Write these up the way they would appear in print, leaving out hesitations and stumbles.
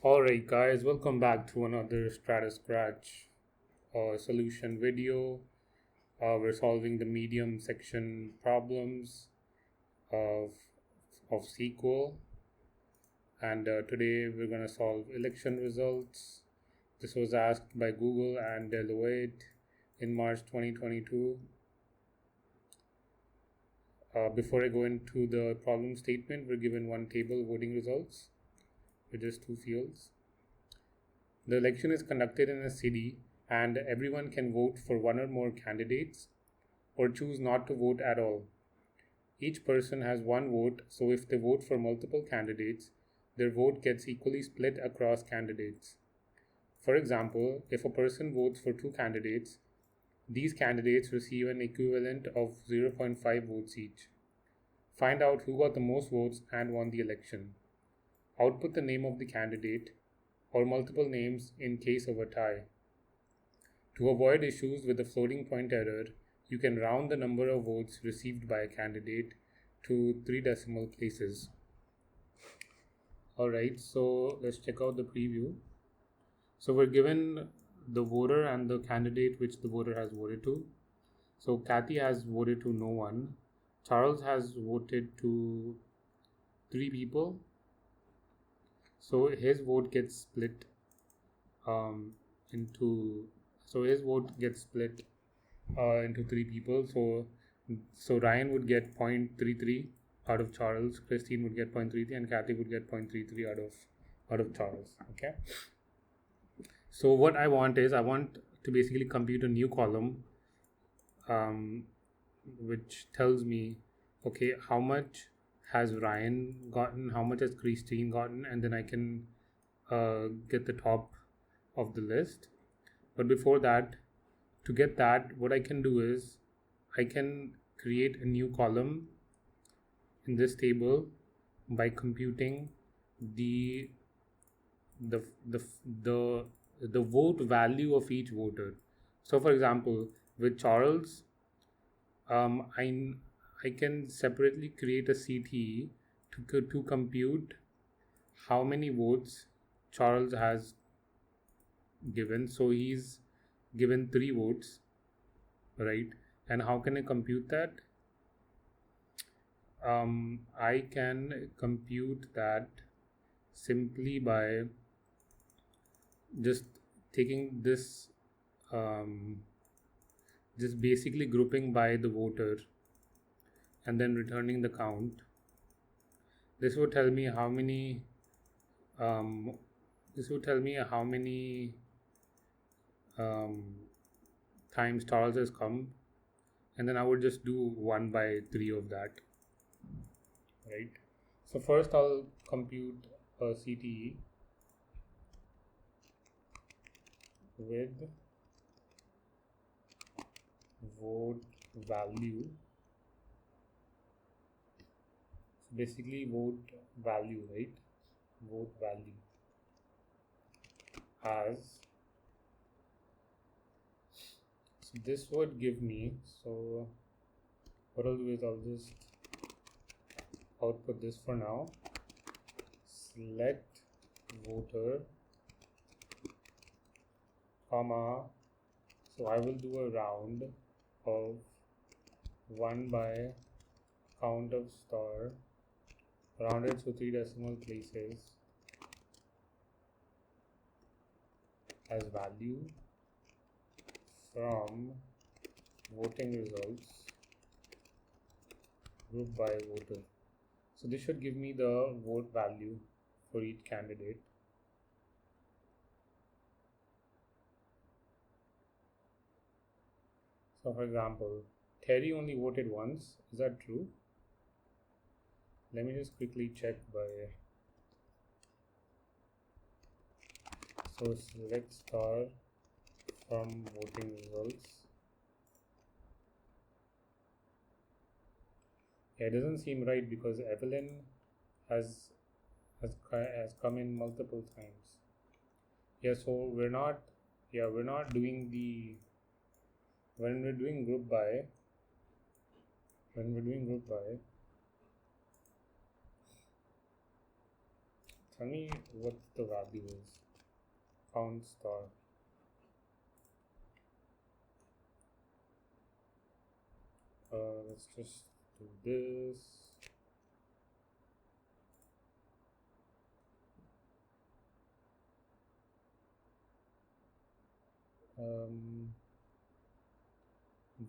Alright guys, welcome back to another StrataScratch solution video. We're solving the medium section problems of, of SQL, and today we're going to solve election results. This was asked by Google and Deloitte in March 2022. Before I go into the problem statement, we're given one table voting results with just two fields. The election is conducted in a city and everyone can vote for one or more candidates or choose not to vote at all. Each person has one vote, so if they vote for multiple candidates, their vote gets equally split across candidates. For example, if a person votes for two candidates, these candidates receive an equivalent of 0.5 votes each. Find out who got the most votes and won the election. Output the name of the candidate or multiple names in case of a tie. To avoid issues with the floating point error, you can round the number of votes received by a candidate to 3 decimal places. Alright, so let's check out the preview. So we're given the voter and the candidate which the voter has voted to. So Kathy has voted to no one. Charles has voted to 3 people. So his vote gets split into 3 people. So Ryan would get 0.33 out of Charles, Christine would get 0.33, and Kathy would get 0.33 out of Charles. Okay. So what I want to basically compute a new column, which tells me, okay, how much has Ryan gotten, how much has Christine gotten, and then I can get the top of the list. But before that, to get that, what I can do is I can create a new column in this table by computing the vote value of each voter. So for example, with Charles, I can separately create a CTE to compute how many votes Charles has given. So he's given 3 votes, right? And how can I compute that? I can compute that simply by just taking this, just basically grouping by the voter and then returning the count. This would tell me how many times Charles has come, and then I would just do 1 by 3 of that, right? So first I'll compute a CTE with vote value. So basically vote value, right? Vote value as, so this would give me, so what I'll do is I'll just output this for now. Select voter, comma, so I will do a round of 1 by count of star, rounded to 3 decimal places, as value from voting results group by voter. So this should give me the vote value for each candidate. So for example, Terry only voted once. Is that true? Let me just quickly check by, so select star from voting results. Yeah, it doesn't seem right because Evelyn has come in multiple times. Yeah, so we're not doing the, when we're doing group by, tell me what the value is. count star. Let's just do this.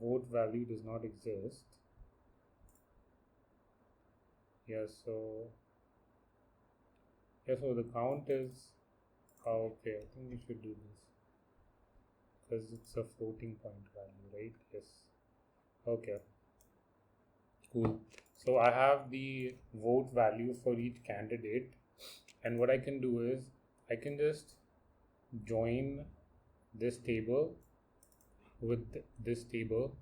Vote value does not exist. So the count is okay. I think we should do this because it's a floating point value, right? Yes. Okay, cool. So I have the vote value for each candidate, and what I can do is I can just join this table with this table,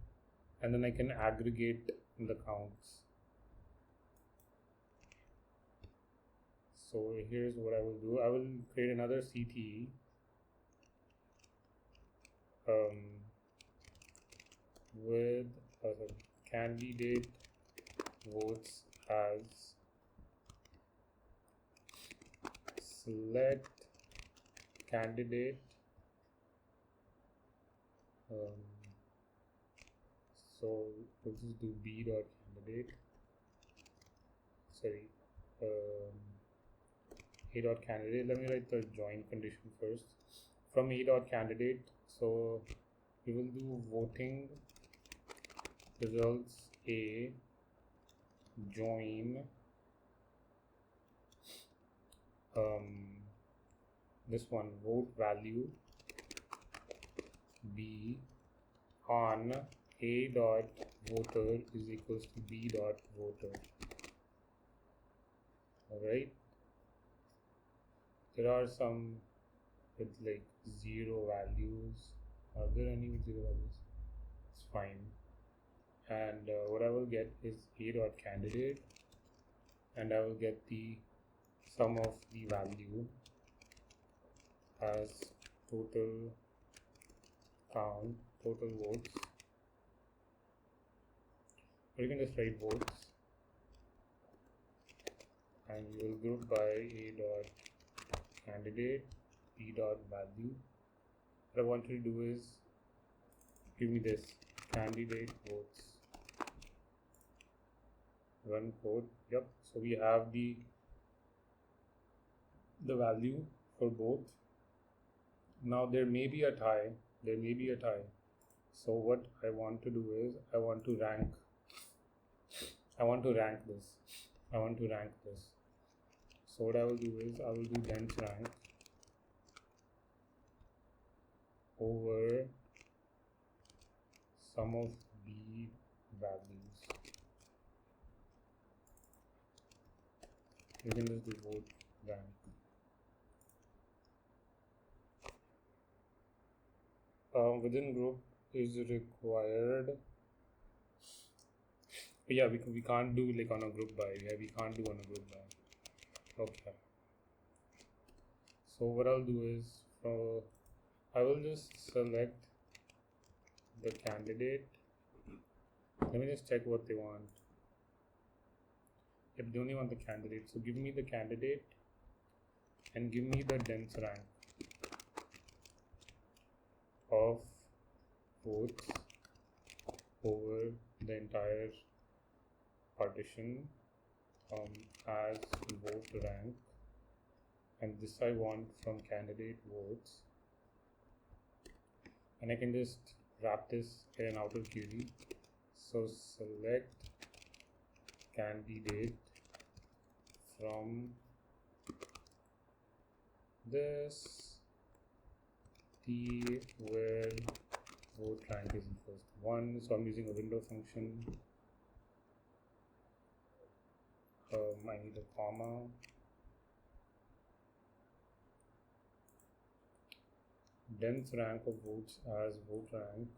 and then I can aggregate the counts. So here's what I will do. I will create another CTE with candidate votes as select candidate so we'll just do b dot candidate, sorry, a dot candidate. Let me write the join condition first. From a dot candidate, so we will do voting results A join this one vote value B on A dot voter is equals to B dot voter. Alright, there are some with like 0 values. Are there any with 0 values? It's fine. And what I will get is A dot candidate, and I will get the sum of the value as total count, total votes, or you can just write votes, and you will group by A dot candidate, B dot value. What I want to do is give me this candidate votes, run code. Yep, so we have the value for both. Now there may be a tie, so what I want to do is I want to rank this. So what I will do is I will do dense rank over sum of B values. You can just do vote rank. Within group is required. Yeah, we can't do like on a group by. Yeah, we can't do on a group by. Okay. So what I'll do is I will just select the candidate. Let me just check what they want. Yep, they only want the candidate. So give me the candidate and give me the dense rank of votes over the entire partition as vote rank, and this I want from candidate votes, and I can just wrap this in an outer query. So select candidate from this T where vote rank is equals to 1. So I'm using a window function. I need a comma. Dense rank of votes as vote rank.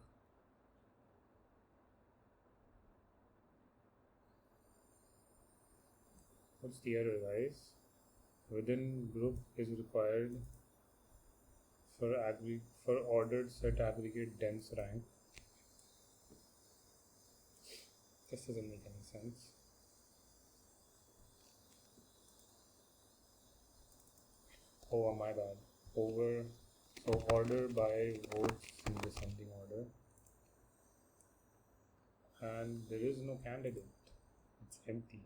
What's the error, guys? Within group is required for ordered set aggregate dense rank. This doesn't make any sense. Oh, my bad. Over So order by votes in descending order, and there is no candidate. It's empty.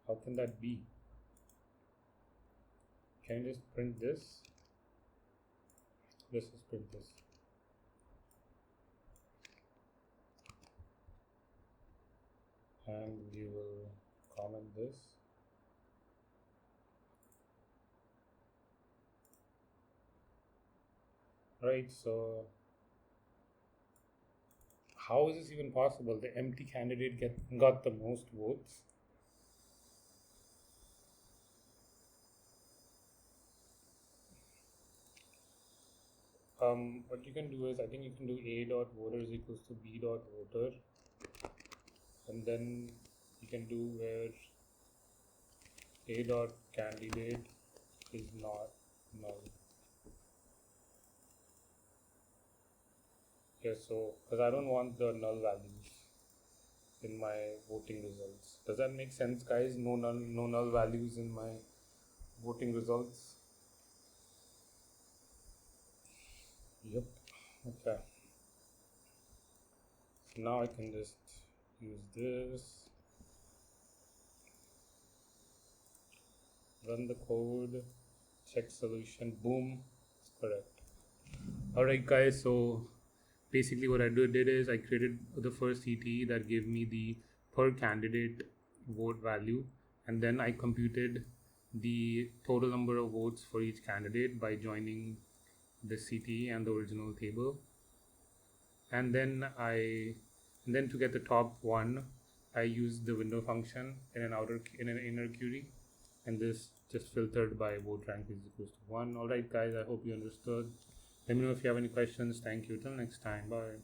How can that be? Can you just print this? Let's just print this. And we will comment this. Right, so how is this even possible? The empty candidate got the most votes. What you can do is, I think you can do a dot voters equals to b dot voter, and then you can do where a dot candidate is not null. Yes, so because I don't want the null values in my voting results. Does that make sense, guys? No null values in my voting results. Yep. Okay. So now I can just use this, run the code, check solution, boom, it's correct. Alright guys, so basically what I did is I created the first CTE that gave me the per candidate vote value, and then I computed the total number of votes for each candidate by joining the CTE and the original table. And then to get the top one, I used the window function in an inner query, and this just filtered by vote rank is equals to 1. Alright guys, I hope you understood. Let me know if you have any questions. Thank you. Till next time. Bye.